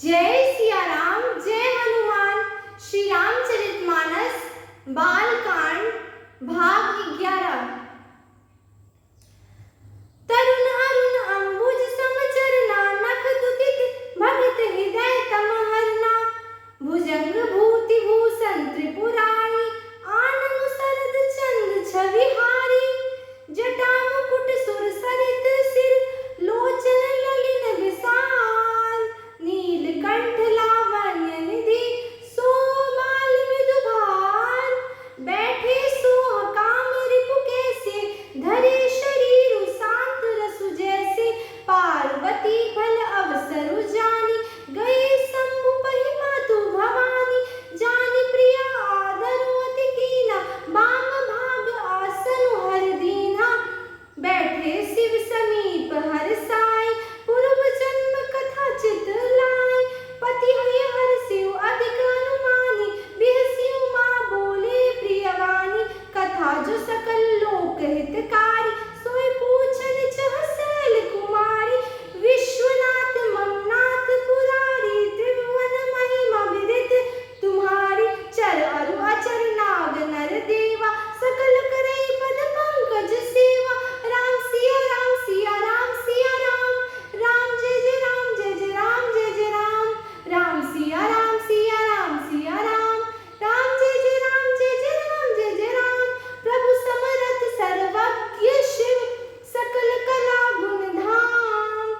जय सिया राम, जय हनुमान। श्री रामचरितमानस बालकांड भाग 11। तरुण अरुण अंबुज समचरना, नख दुदित भगत हृदय तम हरना। भुजंग भूति भूषण त्रिपुरारी, आनन सरद चंद छविहारी। जटा मुकुट सुर सरित सिर, लोचन ललिन विशाल। नीलकंठ लावण्य निधि, सोमाल मृदु भाल। बैठे सोह काम रिपु कैसे, धरे शरीर शांत रसु जैसे। पार्वती भल अवसरु जानी, गए शंभु पहि मातु भवानी। जानी प्रिया आदरु अति कीना, बाम भाग आसनु हर दीना। बैठे शिव समीप हर साई, पूर्व जन्म कथा चित लाई। पति हय हर शिव अधिक अनुमानी, बिहसियु माँ बोले प्रियवानी। कथा जो सकल लोक हितकारी, सोई पूछन चह शैल कुमारी। विश्वनाथ ममनाथ पुरारी, त्रिभुवन महिमा विदित तुम्हारी। चर अरु अचर नाग नर देवा, सकल करई पद पंकज सेवा। राम सिया राम, सिया राम सिया राम। राम जय जय राम, जय जय राम, जय जय राम। राम सिया राम, सिया राम सिया राम। राम जय जय राम, जय जय राम, जय जय राम। प्रभु समरथ सर्वज्ञ शिव, सकल कला गुण धाम।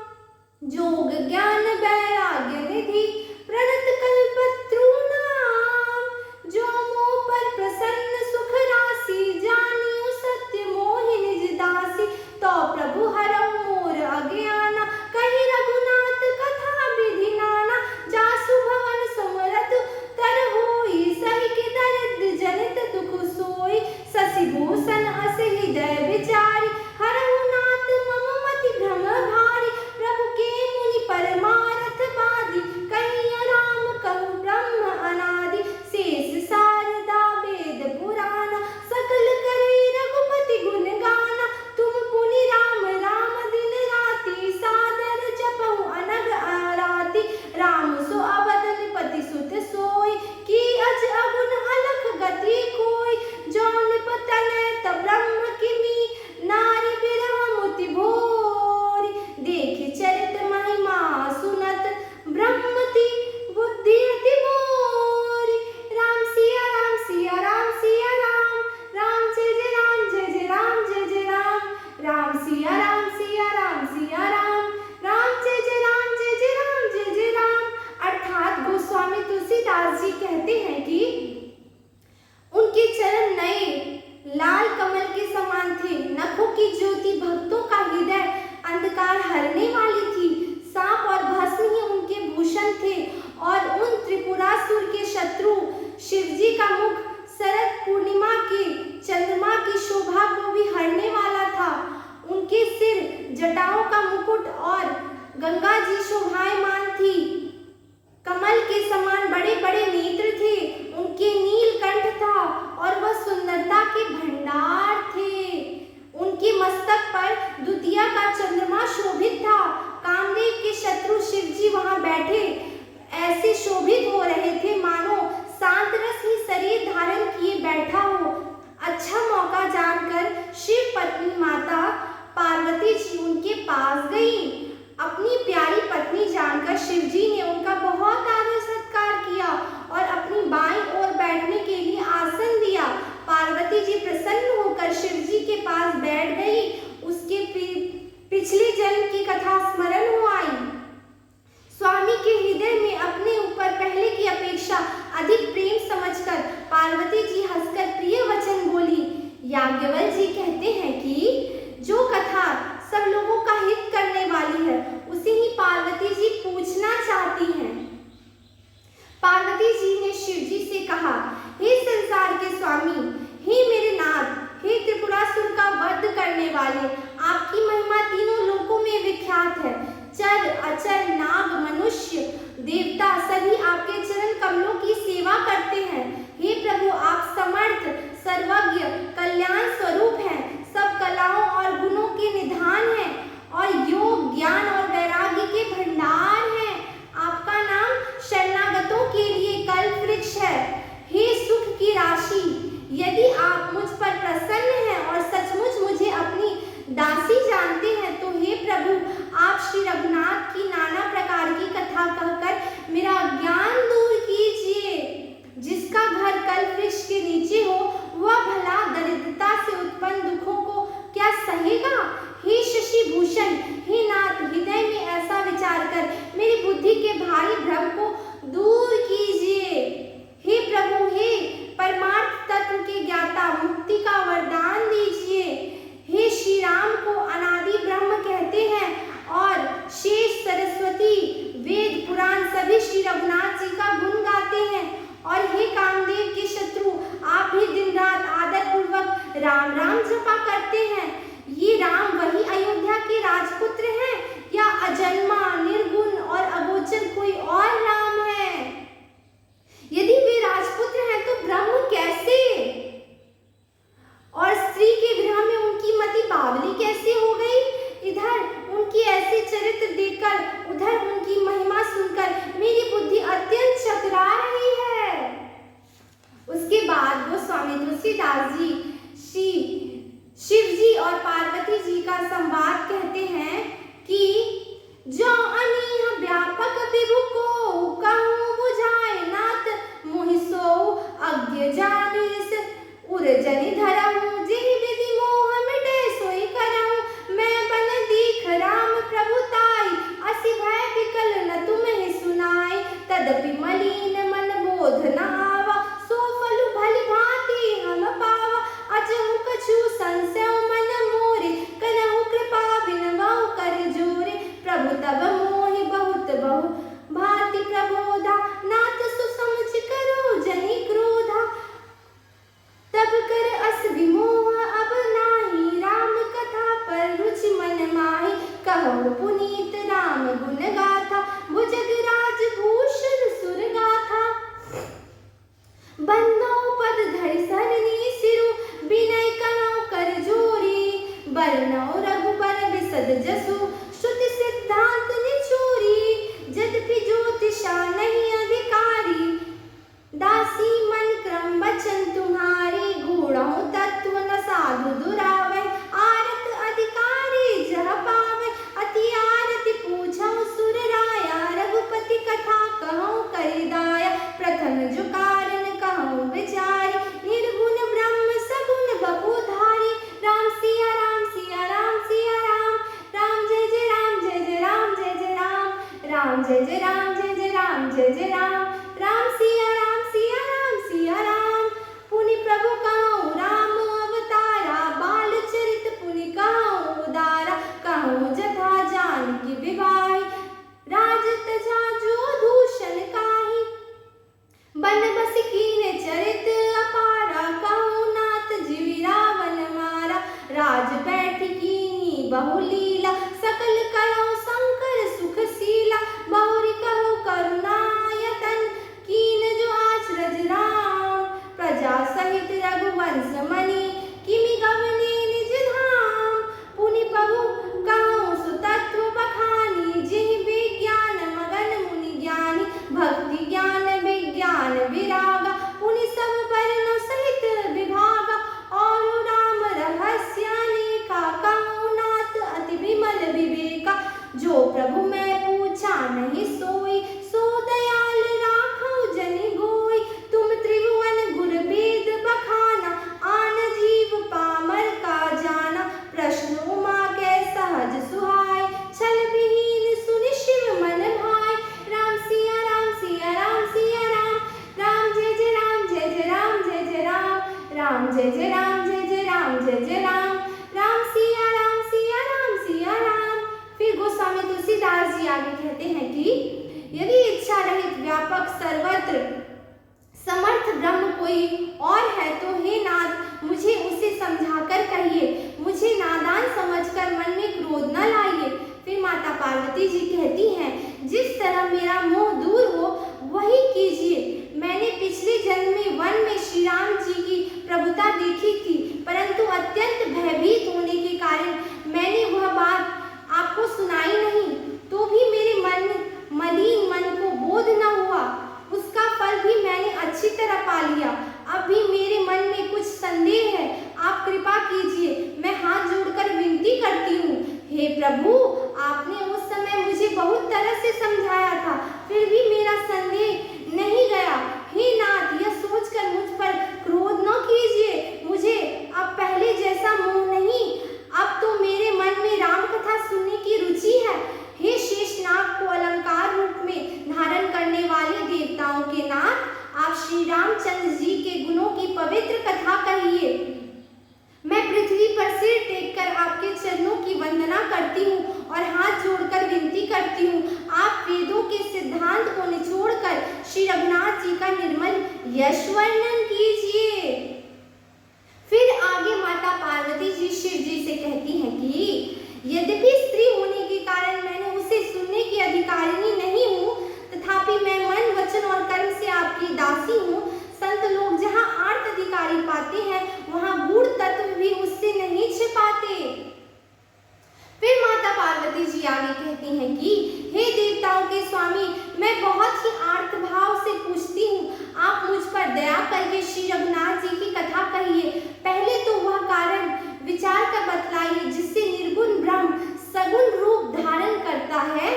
जोग ज्ञान वैराग्य निधि, प्रणत कल्पत्रु नाम। जो मोह पर प्रसन्न सुख राशि, जानियो सत्य मोहि निज दासी। तो प्रभु हरौ मोर अज्ञाना, कहि रघुनाथ कथा विधि नाना। जासु भवन सुमरत तर होई, सहिके दरिद्र जनित दुख सोई। शशि भूषण अस हृदय विचारी, हरहु नाथ मम मति भ्रम भारी। प्रभु के मुनि परमारथ बादी, कहिया राम कहु ब्रह्म अनादि। शेष शारदा वेद पुराण, सकल करे रघुपति गुण गाना। तुम पुनि राम राम दिन राति, सादर जपहु अनग आराति। राम सो अवदन पति सुत सोई, की अज अगुन अलख गति कोई। जौन पतन तब ब्रह्म किमी, नारी बिरह मुति भोरी। देखि चरित महिमा सुनत, ब्रह्मति बुद्धि अति मोरी। राम सिया राम, सिया राम सिया राम। राम जय जय राम, जय जय राम, जय जय राम। राम सिया राम, सिया राम सिया राम। राम जय जय राम, जय जय राम, जय जय राम। अर्थात गोस्वामी तुलसीदास जी कहते हैं कि उनके चरण नए लाल कमल के समान थे। नखों की ज्योति भक्तों का हृदय अंधकार हरने वाली थी। सांप और भस्म ही उनके भूषण थे, और उन त्रिपुरासुर के शत्रु शिवजी का मुख शरद पूर्णिमा के चंद्रमा की शोभा को भी हरने वाला था। उनके सिर जटाओं का मुकुट और गंगा जी शोभायमान थी। कमल के समान बड़े बड़े नेत्र थे। उनके नीलकंठ था, और वह सुंदरता के भंडार थे। उनके मस्तक पर द्वितीया का चंद्रमा शोभित था। कामदेव के शत्रु शिवजी वहां बैठे ऐसे शोभित हो रहे थे, मानो शांत रस ही शरीर धारण किए बैठा हो। अच्छा मौका जानकर शिव पत्नी माता पार्वती जी उनके पास गई। अपनी प्यारी पत्नी जानकर शिवजी ने उनका बहुत आदर सत्कार किया और अपनी बाईं ओर बैठने के लिए आसन दिया। पार्वती जी प्रसन्न होकर शिवजी के पास बैठ गई। उसके पिछले जन्म की कथा स्मरण हो आई। स्वामी के हृदय में अपने ऊपर पहले की अपेक्षा अधिक प्रेम समझकर पार्वती जी हंसकर प्रिय वचन बोली। याज्ञवल्क्य जी कहते हैं कि जो कथा सब लोगों का हित करने वाली है, उसे ही पार्वती जी पूछना चाहती हैं। पार्वती जी ने शिवजी से कहा, हे संसार के स्वामी, हे मेरे नाथ, हे त्रिपुरासुर का वध करने वाले, आपकी महिमा तीनों लोकों में विख्यात है। चर अचर नाग मनुष्य देवता सभी आपके चरण कमलों की सेवा करते हैं। हे प्रभु, आप समर्थ सर्वज्ञ कल्याण स्वरूप सभी श्री रघुनाथ जी का गुण गाते हैं। और हे कामदेव के शत्रु, आप भी दिन रात आदर पूर्वक राम राम जपा करते हैं। ये राम वही अयोध्या के राजपुत्र हैं या अजन्मा, निर्गुण और अगोचर कोई और राम है? यदि वे राजपुत्र हैं तो ब्रह्म कैसे? और स्त्री के विरह में उनकी मति बावली कैसे हो गई? इधर उनकी ऐसे चरित्र देखकर, उधर उनकी महिमा सुनकर मेरी बुद्धि अत्यंत चकरा रही है। उसके बाद गोस्वामी तुलसीदास जी शिव जी और पार्वती जी का संवाद कहते हैं कि जो अनीह व्यापक विभु को कहूँ बुझाए नाथ, मोहि सो अज्ञ जानिस उर्जनि धरहूँ, जेहि विधि मोह मिटे सोई करहूँ। मैं बन दीख राम प्रभुताई, असि भय विकल न तुम्हें सुनाई। तदपि मलिन मन बोध न आवा, सो फल भली भांति हम पावा। अचहु कछु संशय मन मोरे, कनहु कृपा बिनवहु कर जोरे। प्रभु तब मोहि बहुत बहु भांति प्रबोधा, नाथ सुसमझ करो जनि क्रोधा। तब कर अस विमोह अब नाही, राम कथा पर रुचि मन माही। कहु पुनीत राम गुण गाथा, भुजग राज भूषण सुर गाथा। बंदो पद धरि सरनी सिरु, बिनय कनौ कर जोरी। बरनौ रघुबर बिसद जसु, श्रुति सिद्धांत निचोरी। यद्यपि ज्योतिषा नहीं अधिकारी, दासी मन क्रम वचन तुम्हारी। गूढ़ौ तत्व न साधु दुरावै, आरत अधिकारी जह पावै। अति आरति पूछौ सुर राया, रघुपति कथा कहौ करि दाया। प्रथम जो कारण कहौ विचारी, निर्गुण ब्रह्म सगुण बपुधारी। राम सिया राम सिया राम सिया राम, राम जय जय राम जय जय राम जय जय राम। राम जय जय राम जय जय राम जय जय राम, राम सिया राम सिया राम सिया राम। पुनि प्रभु कहौ राम अवतारा, बाल चरित पुनि कहौ उदारा। कहौ जथा जानकी विवाही, राज तजा जो दूषण काही। बन बस कीन्ह चरित अपारा, कहौ नाथ जीवि रावण मारा। राज बैठ कीन्ही बहु लीला, सकल करौ शंकर सुख सीला। बहुरी कहु करुणायतन, कीन जो आचरज राम। प्रजा सहित रघुवंश मणि, किमि गवने निज धाम। पुनि प्रभु कहु सुतत्व बखानी, जेहि विज्ञान मगन मुनि ज्ञानी। भक्ति ज्ञान विज्ञान विरागा, पुनि सब वर्णो सहित विभागा। और राम रहस्य अनेका, कहु नाथ अति विमल विवेका। जो प्रभु मैं पूछा नहीं सोई, सो दयाल राखौ जनि गोई। तुम त्रिभुवन गुर वेद बखाना, आन जीव पामर का जाना। प्रश्न उमा के सहज सुहाय, छल विहीन सुनि शिव मन भाय। राम सिया राम सिया राम सिया राम, राम जय जय राम जय जय राम जय जय राम। राम जय जय राम जय जय राम जय जय राम, राम सिया राम सिया राम सिया राम। फिर गोस्वामी तुलसीदास जी आगे कहते हैं कि यदि इच्छा रहित व्यापक सर्वत्र समर्थ ब्रह्म कोई और है तो हे नाथ मुझे उसे समझाकर कहिए, मुझे नादान समझकर मन में क्रोध न लाइए। फिर माता पार्वती जी कहती हैं, जिस तरह मेरा मोह दूर हो वही कीजिए। मैंने पिछले जन्म में वन में श्री राम जी की प्रभुता देखी थी, परंतु अत्यंत भयभीत होने के कारण मैंने वह बात आपको सुनाई नहीं। तो भी मेरे मलिन मन को बोध न हुआ, उसका फल भी मैंने अच्छी तरह पा लिया। अब भी मेरे मन में कुछ संदेह है, आप कृपा कीजिए। मैं हाथ जोड़कर विनती करती हूँ, हे प्रभु, आपने उस समय मुझे बहुत तरह से समझाया था, फिर भी मेरा संदेह नहीं गया। हे नाथ, यह सोचकर मुझ पर क्रोध न कीजिए। मुझे अब पहले जैसा मोह नहीं, अब तो मेरे मन में राम कथा सुनने की रुचि है। हे शेषनाग को अलंकार रूप में धारण करने वाले देवताओं के नाथ, आप श्री रामचंद्र जी के गुणों की पवित्र कथा कहिए। मैं पृथ्वी पर सिर टेककर आपके चरणों की वंदना करती हूँ और हाथ जोड़कर विनती करती हूँ। आप वेदों के सिद्धांत को श्री रघुनाथ जी का निर्मल यश वर्णन कीजिए। फिर आगे माता पार्वती जी शिव जी से कहती हैं कि यद्यपि स्त्री होने के कारण मैंने उसे सुनने की अधिकारिणी नहीं हूँ, तथापि मैं मन वचन और कर्म से आपकी दासी हूँ। संत लोग जहाँ आर्त अधिकारी पाते हैं, वहाँ गूढ़ तत्व भी उससे नहीं छिपाते। फिर माता पार्वती जी आगे कहती हैं कि हे देवताओं के स्वामी, मैं बहुत ही आर्त भाव से पूछती हूँ, आप मुझ पर दया करके श्री रघुनाथ जी की कथा कहिए। पहले तो वह कारण विचार कर बतलाइए जिससे निर्गुण ब्रह्म सगुण रूप धारण करता है।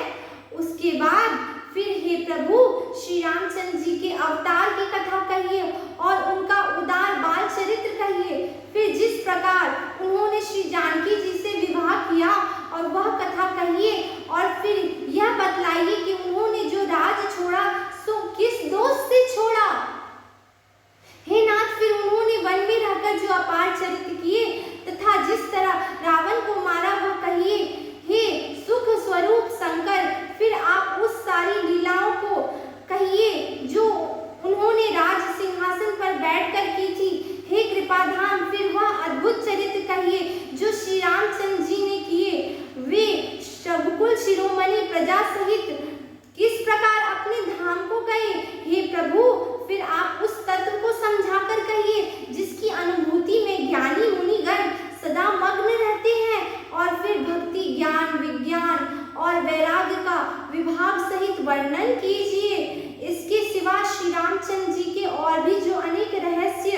उसके बाद फिर हे प्रभु श्री रामचंद्र जी के अवतार की कथा कहिए और उनका उदार बाल चरित्र कहिए। फिर जिस प्रकार उन्होंने श्री जानकी जी से विवाह किया और वह कथा कहिए, और फिर यह बतलाइए कि उन्होंने जो राज छोड़ा सो किस दोष से छोड़ा। हे नाथ, फिर उन्होंने वन में रहकर जो अपार चरित्र किए तथा जिस तरह रावण को मारा वह कहिए। हे सुख स्वरूप शंकर, फिर आप उस सारी लीलाओं को कहिए जो उन्होंने राज सिंहासन पर बैठकर की थी। हे कृपाधाम, फिर वह अद्भुत चरित्र कहिए जो श्री रामचंद्र जी ने किए। वे रघुकुल शिरोमणि प्रजा सहित किस प्रकार अपने धाम को गए। हे प्रभु, फिर आप उस तत्व को समझाकर कहिए जिसकी अनुभूति में ज्ञानी मुनिगण सदा मग्न रहते हैं। और फिर भक्ति, ज्ञान, विज्ञान और वैराग्य का विभाग सहित वर्णन कीजिए। इसके सिवा श्री रामचंद्र जी के और भी जो अनेक रहस्य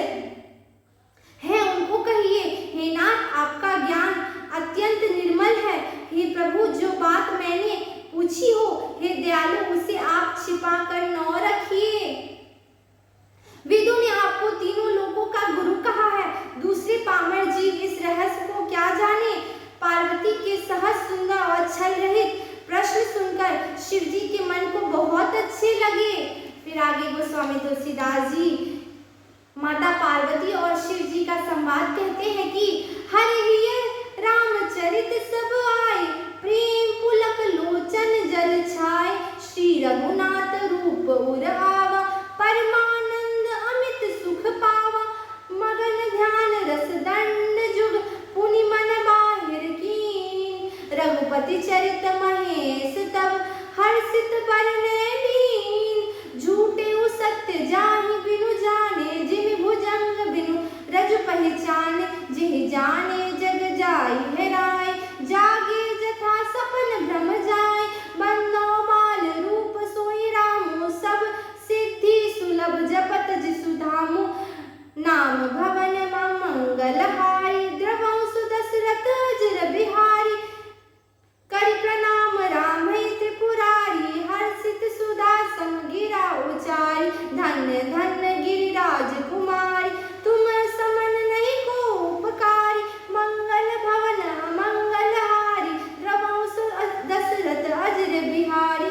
हैं उनको कहिए। हे नाथ, आपका ज्ञान अत्यंत निर्मल है। हे प्रभु, जो बात मैंने पूछी हो, हे दयालु, उसे आप छिपा कर न रखिए। वेदों ने आपको तीनों लोकों का गुरु कहा है, दूसरे पामर जीव इस रहस्य को क्या जाने। पार्वती के सहज, सुंदर और छल रहित प्रश्न सुनकर शिव जी के मन को बहुत अच्छे लगे। फिर आगे गोस्वामी तुलसीदास जी माता पार्वती और शिव जी का संवाद कहते हैं कि हरि रामचरित सब आए, प्रेम पुलक लोचन जल छाए, श्री रघुनाथ रूप उर आवा, परमानंद अमित सुख पावा, मगन ध्यान रस दंड जुग, पुनि मन बाहिर कीन, रघुपति चरित महेश तब, हर्षित बरने लीन, झूठे सत्य जाहि बिनु जाने, जिमि भुजंग बिनु रज पहचान, जिहि जाने जग जाई हेराय, जागे जथा सपन भ्रम जाय, बंदो बाल रूप सोई रामो, सब सिद्धि सुलभ जपत जिसु धामो, नाम भवन मंगलहारी, द्रवंसु दशरथ अजर बिहारी, करि प्रणाम राम त्रिपुरारी, हर्षित सुधा सम गिरा उचारी, धन्य धन्य गिरिराज कुमारी, तुम समन नहीं को उपकारी, मंगल भवन मंगलहारी, द्रवंसु दशरथ अजर बिहारी,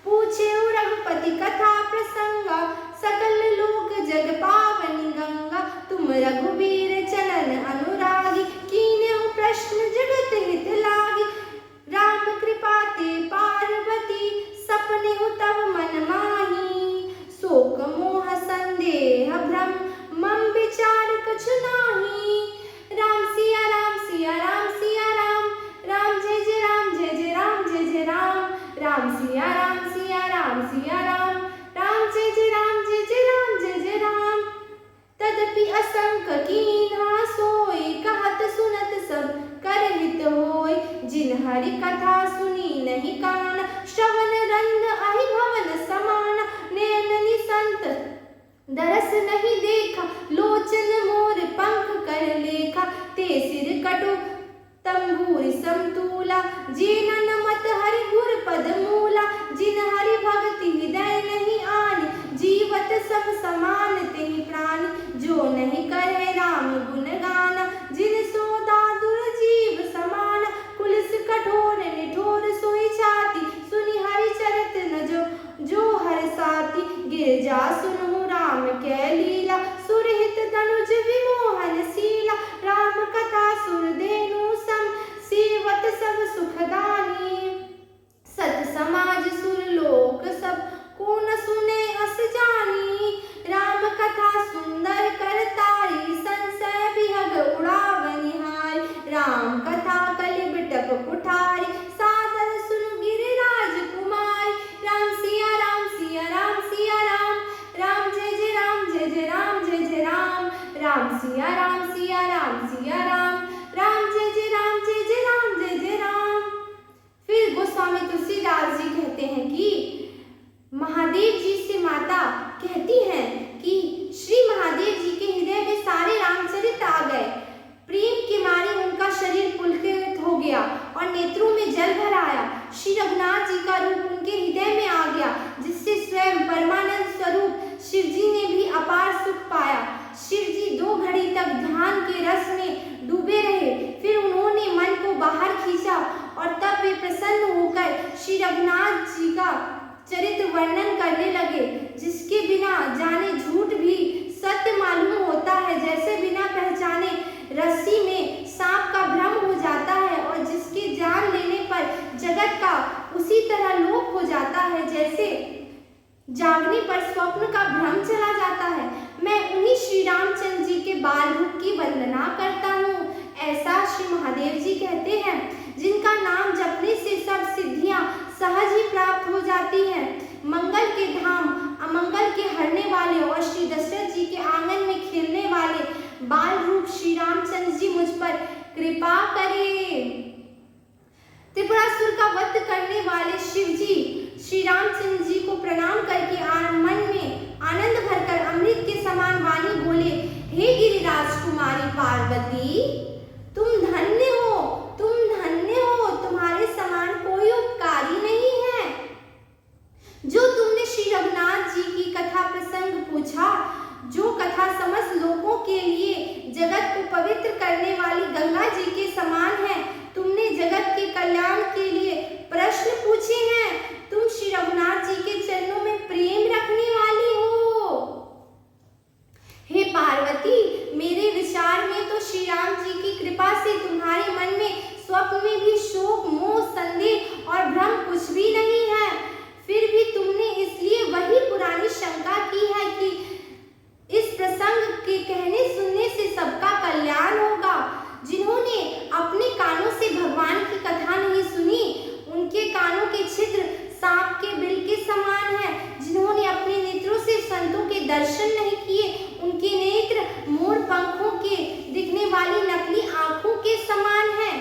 पूछे रघुपति कथा प्रसंगा, सकल लोक जग पावनी गंगा, तुम रघुबीर चलन अनुरागी, कीन्हु प्रश्न जगत हित लागी, राम कृपा ते पार्वती, सपने तब मन माही, शोक मोह संदेह भ्रम, मम विचार कछु नाही, राम सिया राम सिया राम सिया राम, राम जय जय राम जय जय राम जय जय राम, राम सिया राम सिया राम सिया राम, राम जय जय राम जय जय राम जय जय राम। तदपि असंख्य कीन्हा सोई, कहत सुनत सब कर हित होय, जिन हरि कथा सुनी नहीं कान, श्रवण रंग अहि भवन समान, नैन निसंत दरस नहीं देखा, लोचन मोर पंख कर लेखा, ते सिर कटु तंबूरी समतूला, जिन नमत हरि गुर पद मूला, जिन हरि भक्ति हृदय नहीं आन, जीवत सब समान तेहि प्राण, जो नहीं करे राम गुण गाना, जिन सोदा दुर्जीव समान, कुलिस कठोर निठोर सोई छाती, सुनि हरि चरित न जो हर साथी, गिर जा सुनहु राम कै लीला, सुरहित तनुज विमोहन शीला, राम कथा सुरधेनु सम, सेवत सब सुखदानी, सत समाज सुर लोक सब, को न सुने अस जा रहे, जिसके बिना जाने झूठ भी सत्य मालूम होता है, जैसे बिना पहचाने रस्सी में सांप का भ्रम हो जाता है, और जिसके जान लेने पर जगत का उसी तरह लोप हो जाता है, जैसे जागने पर स्वप्न का भ्रम चला जाता है। मैं उन्हीं श्री रामचंद्र जी के बाल रूप की वंदना करता हूँ। ऐसा श्री महादेव जी कहते हैं, जिनका नाम जपने से सब सिद्धियां सहज ही प्राप्त हो जाती हैं। मंगल के धाम अमंगल के हरने वाले और श्री दशरथ जी के आंगन में खेलने वाले बाल रूप श्री रामचंद्र जी मुझ पर कृपा करें। त्रिपुरासुर का वध करने वाले शिव जी श्री रामचंद्र जी को प्रणाम करके मन में आनंद भरकर अमृत के समान वाणी बोले, हे गिरिराज कुमारी पार्वती, तुम धन्य हो, तुम धन्य हो, तुम्हारे समान कोई उपकारी नहीं है। जो तुमने श्री रघुनाथ जी की कथा प्रसंग पूछा, जो कथा समस्त लोगों के लिए जगत को पवित्र करने वाली गंगा जी के समान है, तुमने जगत के कल्याण के लिए प्रश्न पूछे हैं, तुम श्री रघुनाथ जी के चरणों में प्रेम रखने वाली हो। हे पार्वती, मेरे विचार में तो श्री राम जी की कृपा से तुम्हारे मन में स्वप्न में भी शोक, मोह, संदेह और भ्रम कुछ भी नहीं है। फिर भी तुमने इसलिए वही पुरानी शंका की है कि इस प्रसंग के कहने सुनने से सबका कल्याण होगा। जिन्होंने अपने कानों से भगवान की कथा नहीं सुनी, उनके कानों के छिद्र सांप के बिल के समान है। जिन्होंने अपने नेत्रों से संतों के दर्शन नहीं किए, उनके नेत्र मोर पंखों के दिखने वाली नकली आंखों के समान है।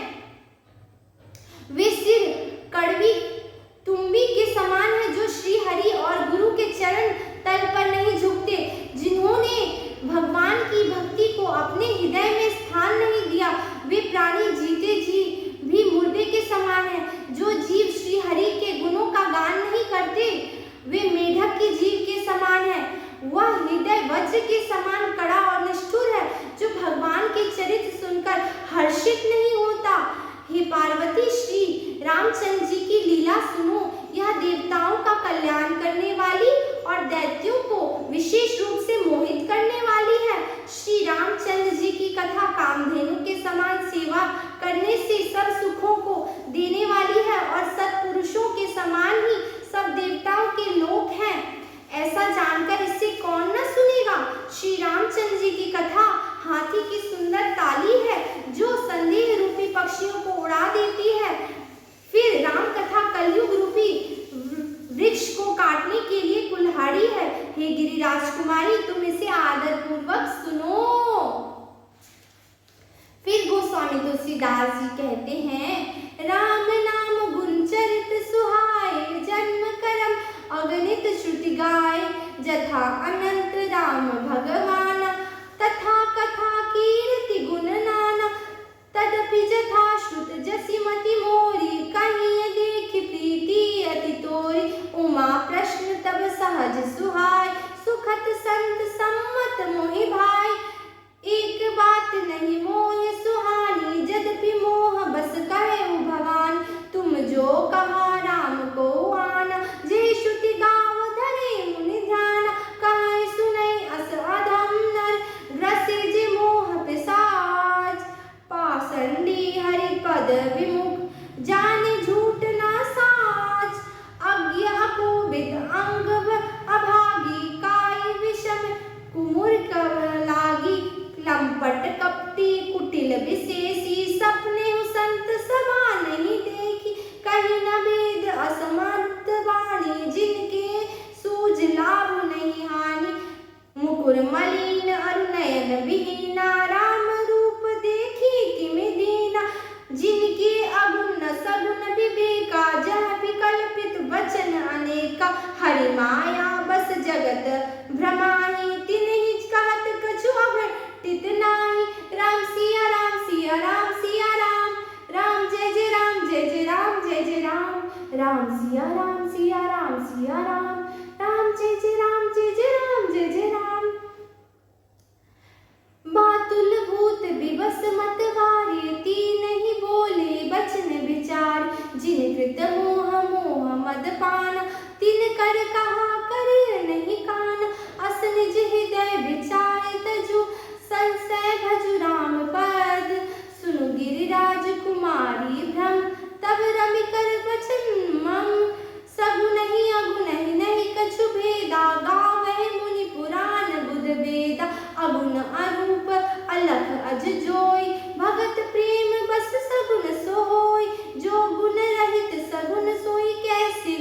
वे सिर कड़वी तुम्बी के समान है, जो श्री हरि और गुरु के चरण तल पर नहीं झुकते। जिन्होंने भगवान की भक्ति को अपने हृदय में स्थान नहीं दिया, वे प्राणी जीते जी भी मुर्दे के समान है। जो जीव श्री हरि के गुणों का गान नहीं करते, वे मेढक के जीव के समान है। वह हृदय वज्र के समान कड़ा और निष्ठुर है, जो भगवान के चरित्र सुनकर हर्षित नहीं होता। हे पार्वती, श्री रामचंद्र जी की लीला सुनो। यह देवताओं का कल्याण करने वाली और दैत्यों को विशेष रूप से मोहित करने वाली है। श्री रामचंद्र जी की कथा कामधेनु के समान सेवा करने से सब सुखों को देने वाली है, और सत्पुरुषों के समान ही सब देवताओं के लोक हैं। ऐसा जानकर इससे कौन न सुनेगा। श्री रामचंद्र जी की कथा हाथी की सुंदर ताली है, जो संदेह रूपी पक्षियों को उड़ा देती है। फिर राम कथा कलयुग रूपी वृक्ष को काटने के लिए कुल्हाड़ी है। हे गिरिराज कुमारी, तुम इसे आदर पूर्वक सुनो। फिर गोस्वामी तुलसीदास जी कहते हैं, राम नाम गुण चरित सुहाए, जन्म कर्म अगणित श्रुति गाय, जथा अनंत राम भगवान, तथा कथा कीर्ति गुण नाना, तदपि जथा श्रुत जसि मति मोरी, कहीं देख प्रीति अति तोरी, उमा प्रश्न तब सहज सुहाय, सुखत संत सम्मत मोहि भाई, एक बात नहीं मोह सुहानी, यद्यपि मोह बस कहे भगवान, तुम जो कहा राम को आना, जे श्रुति गाव धरे मुनि ध्यान, कहे सुनै अस अधम नर, ग्रसे जे मोह पिशाच, पाषंडी हरि पद विमुख, जाने झूठ ना साच, अज्ञ अकोविद अंग अभागी, काय विषम कुमुर लागी, लंपट कपटी कुटिल विशेषी, सपने संत सभा नहीं देखी, कहीं न वेद असमर्थ वाणी, जिनके सूझ लाभ नहीं हानि, मुकुर मलिन अरुनयन विहीना, राम रूप देखी किमि दीना, जिनके अगुण सगुण विवेका, जह विकल्पित वचन अनेका, हरि माया बस जगत भ्रमाहि, तिन्हि कहत कछु अघटित नाहि, राम सिया राम सिया राम सिया राम, राम जय जय राम जय जय राम जय जय राम, राम सिया राम सिया राम सिया राम, राम जय जय राम जय जय राम जय जय राम। बातुल भूत विवश मत वारे, तीन ही बोले बचन विचार, जिन कृत मोह मोह मद पान, तिन कर कहा गावै मुनि पुराण बुध वेद अगुण अरूप अलख अज जोई भगत प्रेम बस सगुन सोई जो गुण रहित सगुन सोई कैसे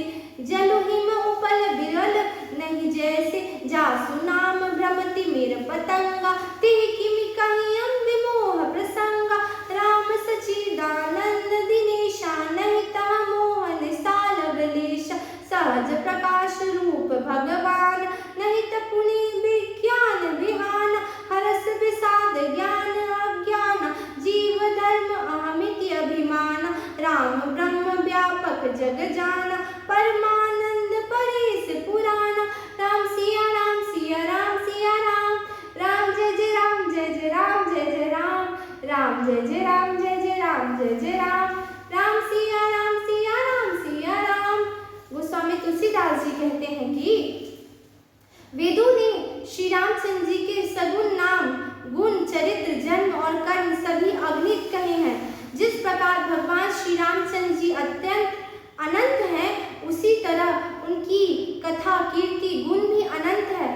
जलु हिम उपल बिरल नहीं जैसे जासु नाम भ्रमति मेर पतंगा ते किमि कहि अम्बि मोह प्रसंगा राम सच्चिदानंद दिनेशा नहीं ता मोहन सालवलेश सहज प्रकाश रूप भगवान नहीं त पुनि विज्ञान विहान हरस विषाद ज्ञान अज्ञान जीव धर्म अहमिति अभिमान राम ब्रह्म व्यापक जग जाना परमानंद परेश पुराण राम सिया राम सिया राम सिया राम राम जय जय राम जय जय राम जय जय राम राम जय जय राम जय जय राम जय जय राम राम सिया राम सिया राम सिया राम। गोस्वामी तुलसीदास जी कहते हैं कि वेदों ने श्री रामचंद्र जी के सगुण नाम गुण चरित्र जन्म और कर्म सभी अगणित कहे हैं। जिस प्रकार भगवान श्री रामचंद्र जी अत्यंत अनंत हैं उसी तरह उनकी कथा कीर्ति गुण भी अनंत है।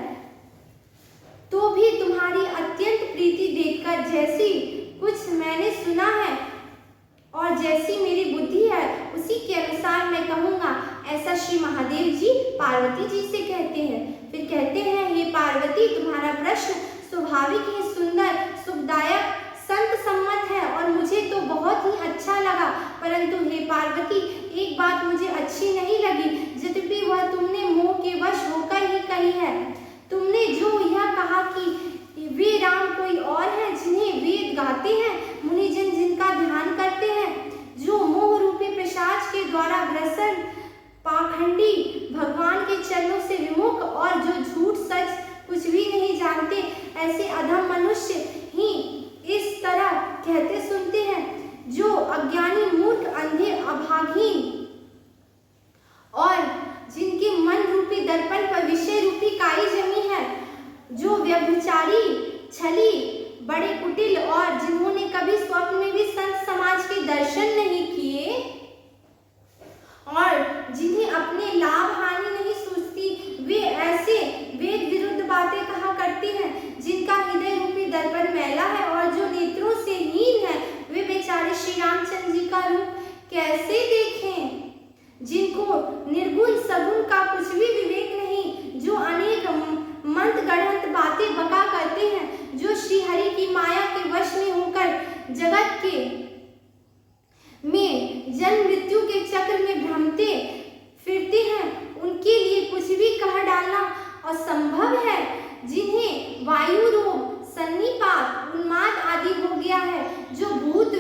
तो भी तुम्हारी अत्यंत प्रीति देखकर जैसी कुछ मैंने सुना है और जैसी मेरी बुद्धि है उसी के अनुसार मैं कहूँगा, ऐसा श्री महादेव जी पार्वती जी से कहते हैं। फिर कहते हैं, हे पार्वती तुम्हारा प्रश्न स्वाभाविक ही सुंदर सुखदायक संत सम्मत है और मुझे तो बहुत ही अच्छा लगा, परंतु हे पार्वती एक बात मुझे अच्छी नहीं लगी, यद्यपि वह तुमने मोह के वश होकर ही कही है। तुमने जो यह कहा कि वे राम कोई और हैं जिन्हें वेद गाते हैं, मुनिजन जिनका ध्यान करते हैं, जो मोह रूपी पिशाच के द्वारा ग्रसन पाखंडी भगवान के चरणों से विमुख और जो झूठ सच कुछ भी नहीं जानते, ऐसे अधम मनुष्य ही इस तरह कहते सुनते हैं। जो अज्ञानी मूर्ख अंधे अभागहीन और जिनके मन रूपी दर्पण पर विषय रूपी काई जमी है, जो व्यभिचारी छली बड़े कुटिल और जिन्होंने कभी स्वप्न में भी संत समाज के दर्शन नहीं किए और जिन्हें अपने लाभ हानि नहीं सूझती, वे ऐसे वेद विरुद्ध बातें कहा करते हैं। जिनका हृदय रूपी दर्पण मैला है और जो नेत्रों से हीन है, वे बेचारे श्री रामचंद्र जी का रूप कैसे देखें। जिनको निर्गुण सगुण का कुछ भी विवेक नहीं, जो अनेक मंद गढ़ंत बातें बका करते हैं, जो श्री हरि की माया के वश में होकर जगत के में जन्म मृत्यु के चक्र में भ्रमते फिरते हैं, उनके लिए कुछ भी कह डालना असंभव है। जिन्हें वायु रोग सन्निपात उन्माद आदि हो गया है, जो भूत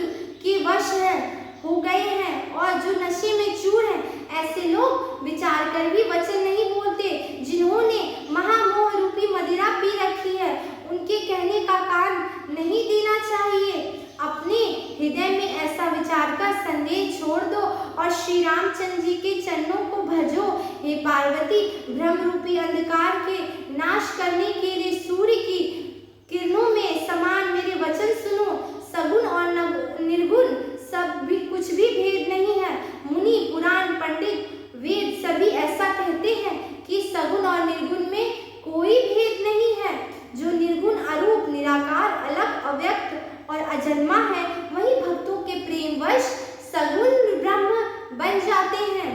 के वश है हो गए हैं और जो नशे में चूर हैं, ऐसे लोग विचार कर भी वचन नहीं बोलते। जिन्होंने महामोह रूपी मदिरा पी रखी है, उनके कहने का कान नहीं देना चाहिए। अपने हृदय में ऐसा विचार कर संदेह छोड़ दो और श्री रामचंद्र जी के चरणों को भजो। हे पार्वती भ्रम रूपी अंधकार के नाश करने के लिए सूर्य की किरणों में समान मेरे वचन सुनो। सगुण और निर्गुण सब भी कुछ भी भेद नहीं है। मुनि पुराण पंडित वेद सभी ऐसा कहते हैं कि सगुण और निर्गुण में कोई भेद नहीं है। जो निर्गुण अरूप निराकार अलग अव्यक्त और अजन्मा है, वही भक्तों के प्रेमवश सगुण ब्रह्म बन जाते हैं।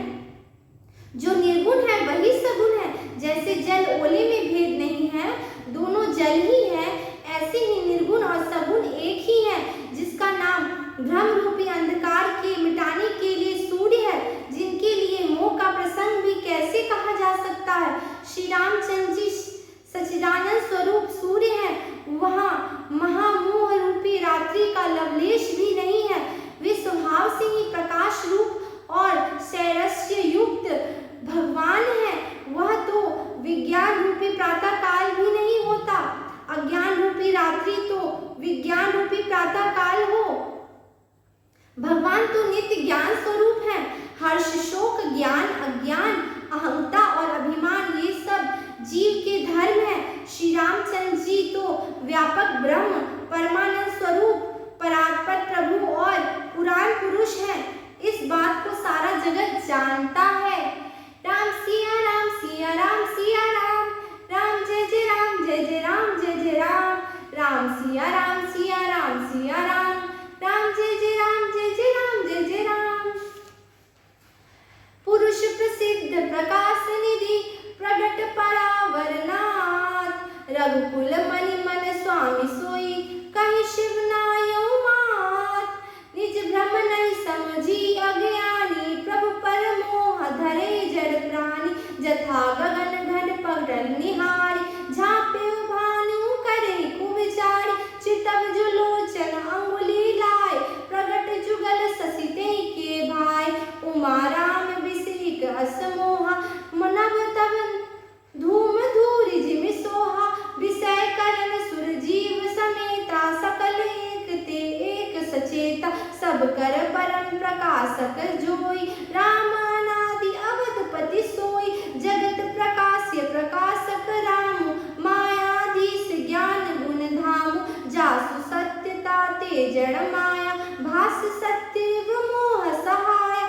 जो निर्गुण है वही सगुण है। जैसे जल ओले में भेद नहीं है, दोनों जल ही है, ऐसे ही निर्गुण और सगुण एक ही है। जिसका नाम भ्रम रूपी अंधकार के मिटाने के लिए सूर्य है, जिनके लिए मोह का प्रसंग भी कैसे कहा जा सकता है। श्री रामचंद्र जी सच्चिदानंद स्वरूप सूर्य है, वहाँ महामोह रूपी रात्रि का लवलेश भी नहीं है। वे स्वभाव से ही प्रकाश रूप और शैरस्य युक्त भगवान है। वह तो विज्ञान रूपी प्रातः काल भी नहीं होता। अज्ञान रूपी रात्रि तो विज्ञान रूपी प्रातः काल हो। भगवान तो नित्य ज्ञान स्वरूप है। हर्ष शोक ज्ञान अज्ञान अहंता और अभिमान ये सब जीव के धर्म है। श्री रामचंद्र जी तो व्यापक ब्रह्म परमानंद स्वरूप परात्पर प्रभु और पुराण पुरुष है। इस बात को सारा जगत जानता है। राम सिया राम सिया राम सिया राम। रघुकुल मनि मन स्वामी सोई, कहि शिव नायौ मात। निज भ्रम नहीं समझी अज्ञानी, प्रभु पर मोह धरे जड़ प्राणी। जथा गगन घन पगडल निहारी, झाँपे भानु करे कुविचारी। चितव जो लोचन अंगुली लाए, प्रगट जुगल शशि तें के भाई। उमा राम बिसेक अस मोहा, मनव तब धूम धूरि जिमि सोहा। विषय करण सुर जीव समेता, सकल एक ते एक सचेता। सब कर परम प्रकाशक जोई, राम अनादि अवधपति सोई। जगत प्रकाश्य प्रकाशक रामु, मायाधीश ज्ञान गुण धामु। जासु सत्यता ते जड़ माया, भास सत्य मोह सहाय।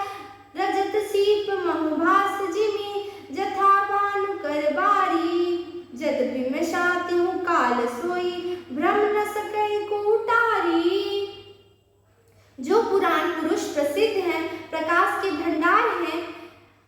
रजत सीप महु भास जिमि, जथा भानु कर बारी। जद बिम शातिहु काल सोई, भ्रम न सकै कूटारी। जो पुराण पुरुष प्रसिद्ध हैं, प्रकाश के भंडार हैं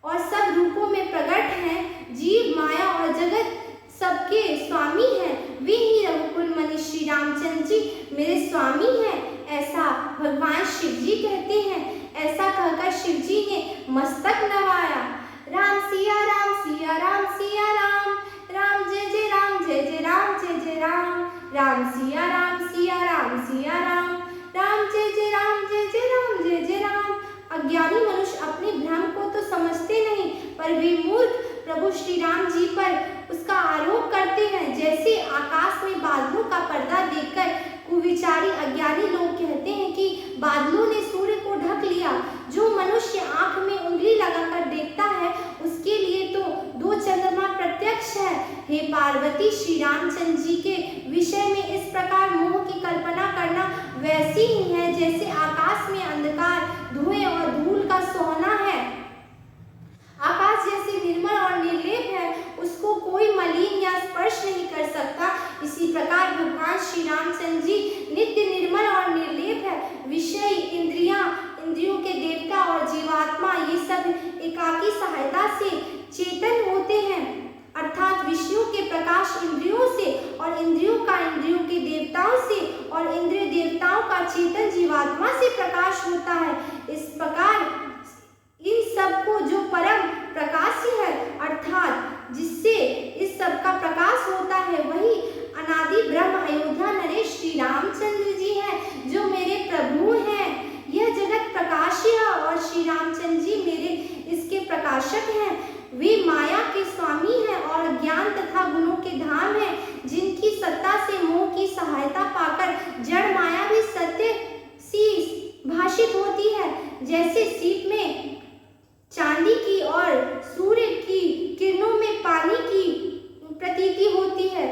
और सब रूपों में प्रकट हैं, जीव माया और जगत सबके स्वामी हैं, वे ही रघुकुल मनि श्री रामचंद्र जी मेरे स्वामी हैं, ऐसा भगवान शिव जी कहते हैं। ऐसा कहकर शिव जी ने मस्तक नवाया। राम सिया राम सिया राम सिया राम, राम जय जय राम जय जय राम जय जय राम। राम सिया राम सिया राम सिया राम, राम जय जय राम जय जय राम जय जय राम। अज्ञानी मनुष्य अपने भ्रम को तो समझते नहीं, पर वे मूर्ख प्रभु श्री राम जी पर उसका आरोप करते हैं। जैसे आकाश में बादलों का पर्दा देखकर कुविचारी अज्ञानी लोग कहते हैं कि बादलों ने सूर्य को ढक लिया। जो मनुष्य आंख में उंगली लगाकर देखता है, उसके लिए तो दो चंद्रमा प्रत्यक्ष है। हे पार्वती, श्री रामचंद्र जी के विषय में इस प्रकार मोह की कल्पना करना वैसी ही है जैसे आकाश में अंधकार, धुएं और धूल का सोना है। आकाश जैसे निर्मल और निर्लेप है, उसको कोई मलिन या स्पर्श नहीं कर सकता। इसी प्रकार भगवान श्री रामचंद्र जी नित्य निर्मल और निर्लेप है। विषय, इंद्रियों के देवता और जीवात्मा, ये सब एकाकी सहायता से चेतन होते हैं, अर्थात विषयों के प्रकाश इंद्रियों से और इंद्रियों का इंद्रियों के देवताओं से और इंद्रिय देवताओं का चेतन जीवात्मा से प्रकाश होता है। इस प्रकार इन सब को जो परम प्रकाश है, अर्थात जिससे इस सब का प्रकाश होता है, वही अनादि ब्रह्म अयोध्या नरेश श्री रामचंद्र जी हैं, जो मेरे प्रभु हैं। यह जगत प्रकाश्य है और श्री रामचंद्र जी मेरे इसके प्रकाशक हैं। वे माया के स्वामी हैं और ज्ञान तथा गुणों के धाम हैं, जिनकी सत्ता से मोह की सहायता पाकर जड़ माया भी सत्य सी भाषित होती है। जैसे सीप में चांदी की और सूर्य की किरणों में पानी की प्रतीति होती है।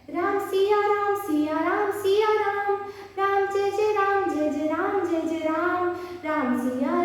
राम सिया राम सिया राम सिया राम, राम जय जय राम जय जय राम जय जय राम। राम सिया